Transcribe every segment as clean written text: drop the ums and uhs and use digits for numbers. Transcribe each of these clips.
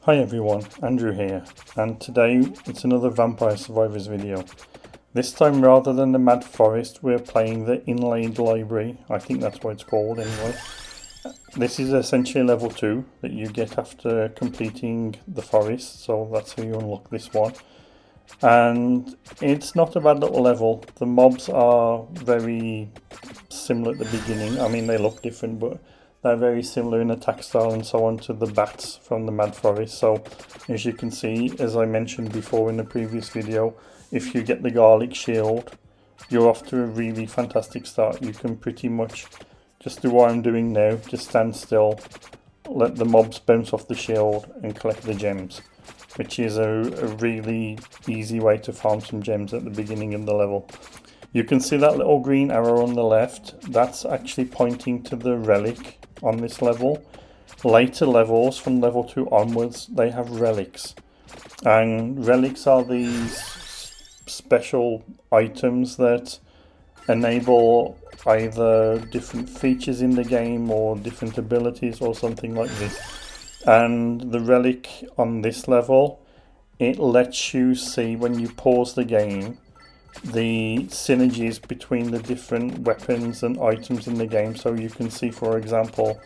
Hi everyone, Andrew here, and today it's another Vampire Survivors video. This time, rather than the Mad Forest, we're playing the Inlaid Library. I think that's what it's called anyway. This is essentially level 2 that you get after completing the forest, so that's how you unlock this one. And it's not a bad little level. The mobs are very similar at the beginning. I mean, they look different, but they're very similar in attack style and so on to the bats from the Mad Forest. So as you can see, as I mentioned before in the previous video, if you get the garlic shield, you're off to a really fantastic start. You can pretty much just do what I'm doing now, just stand still, let the mobs bounce off the shield and collect the gems, which is a really easy way to farm some gems at the beginning of the level. You can see that little green arrow on the left, that's actually pointing to the relic on this level. Later levels, from level 2 onwards, they have relics. And relics are these special items that enable either different features in the game or different abilities or something like this. And the relic on this level, it lets you see when you pause the game the synergies between the different weapons and items in the game. So you can see, for example,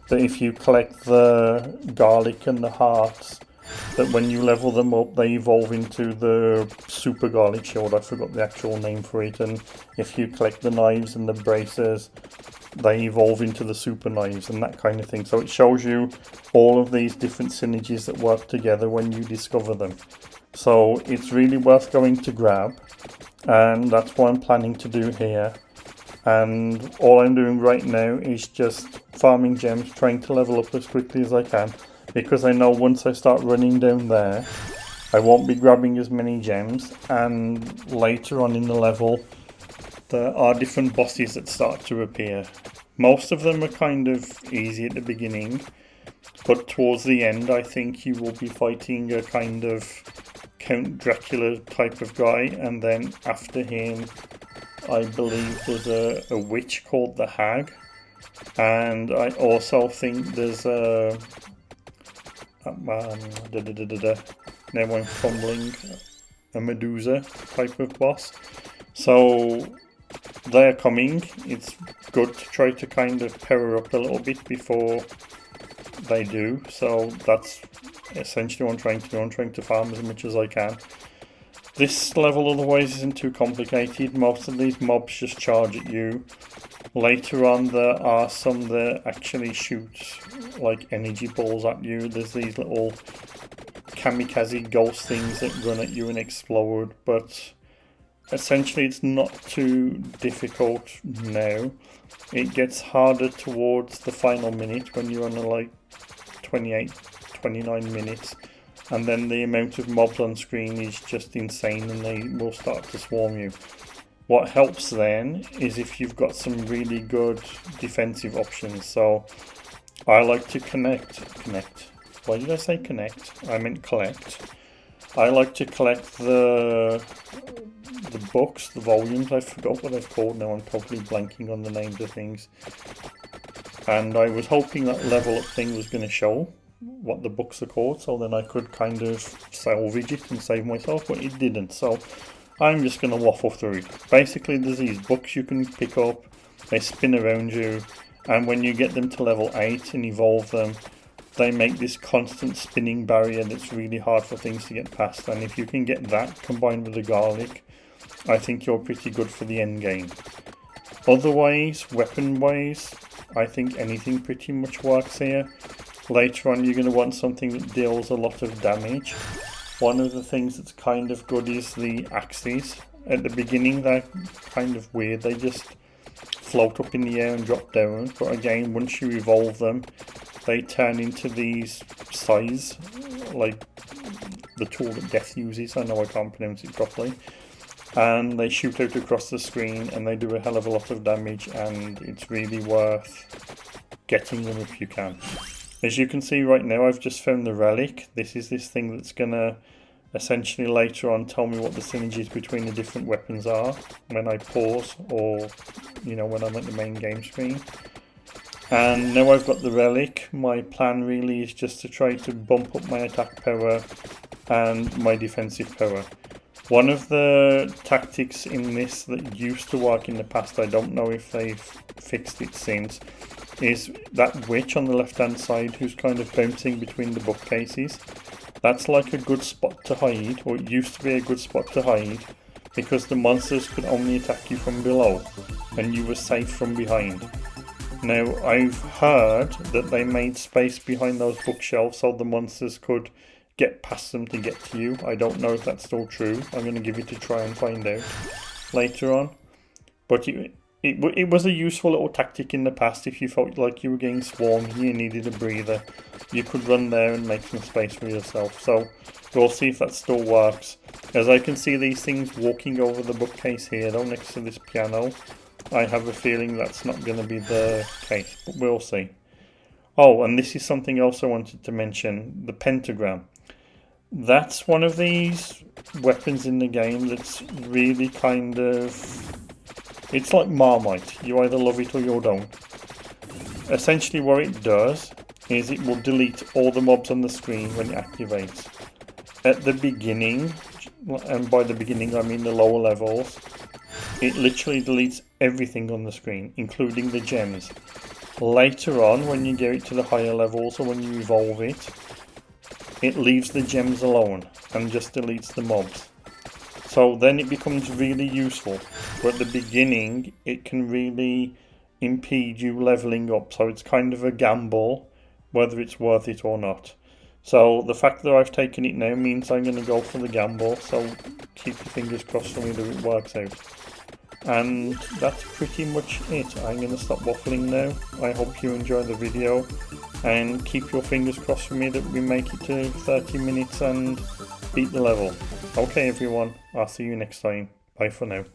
that if you collect the garlic and the hearts, that when you level them up they evolve into the super garlic shield. I forgot the actual name for it. And if you collect the knives and the bracers, they evolve into the super knives and that kind of thing. So it shows you all of these different synergies that work together when you discover them. So it's really worth going to grab, and that's what I'm planning to do here. And all I'm doing right now is just farming gems, trying to level up as quickly as I can, because I know once I start running down there I won't be grabbing as many gems, and later on in the level there are different bosses that start to appear. Most of them are kind of easy at the beginning, but towards the end I think you will be fighting a kind of Count Dracula type of guy, and then after him I believe there's a witch called the Hag, and I also think there's a now I'm fumbling, a Medusa type of boss. So they're coming. It's good to try to kind of power up a little bit before they do. So that's essentially what I'm trying to do. I'm trying to farm as much as I can. This level otherwise isn't too complicated. Most of these mobs just charge at you. Later on there are some that actually shoot like energy balls at you. There's these little kamikaze ghost things that run at you and explode, but essentially it's not too difficult now. It gets harder towards the final minute when you're on like 29 minutes, and then the amount of mobs on screen is just insane and they will start to swarm you. What helps then is if you've got some really good defensive options. So I like to connect. Why did I say connect? I meant collect. I like to collect the books, the volumes. I forgot what they're called now. I'm totally blanking on the names of things. And I was hoping that level up thing was going to show what the books are called, so then I could kind of salvage it and save myself, but it didn't. So I'm just going to waffle through it. Basically there's these books you can pick up, they spin around you, and when you get them to level 8 and evolve them, they make this constant spinning barrier that's really hard for things to get past. And if you can get that combined with the garlic, I think you're pretty good for the end game. Otherwise, weapon wise, I think anything pretty much works here. Later on you're going to want something that deals a lot of damage. One of the things that's kind of good is the axes. At the beginning they're kind of weird, they just float up in the air and drop down, but again once you evolve them they turn into these scythes, like the tool that Death uses. I know I can't pronounce it properly. And they shoot out across the screen and they do a hell of a lot of damage, and it's really worth getting them if you can. As you can see right now, I've just found the relic. This is this thing that's going to essentially later on tell me what the synergies between the different weapons are when I pause, or when I'm at the main game screen. And now I've got the relic, my plan really is just to try to bump up my attack power and my defensive power. One of the tactics in this that used to work in the past, I don't know if they've fixed it since, is that witch on the left hand side who's kind of bouncing between the bookcases. That's like a good spot to hide, or it used to be a good spot to hide, because the monsters could only attack you from below and you were safe from behind. Now I've heard that they made space behind those bookshelves so the monsters could get past them to get to you. I don't know if that's still true. I'm going to give it a try and find out later on. But it was a useful little tactic in the past. If you felt like you were getting swarmed and you needed a breather, you could run there and make some space for yourself. So we'll see if that still works. As I can see these things walking over the bookcase here though, next to this piano, I have a feeling that's not going to be the case, but we'll see. Oh, and this is something else I wanted to mention, the pentagram. That's one of these weapons in the game that's really kind of... It's like Marmite. You either love it or you don't. Essentially what it does is it will delete all the mobs on the screen when it activates. At the beginning, and by the beginning I mean the lower levels, it literally deletes everything on the screen, including the gems. Later on, when you get it to the higher levels or when you evolve it, it leaves the gems alone and just deletes the mobs. So then it becomes really useful, but at the beginning it can really impede you leveling up, so it's kind of a gamble whether it's worth it or not. So the fact that I've taken it now means I'm going to go for the gamble, so keep your fingers crossed for me that it works out. And that's pretty much it. I'm going to stop waffling now. I hope you enjoy the video and keep your fingers crossed for me that we make it to 30 minutes and beat the level. Okay everyone, I'll see you next time. Bye for now.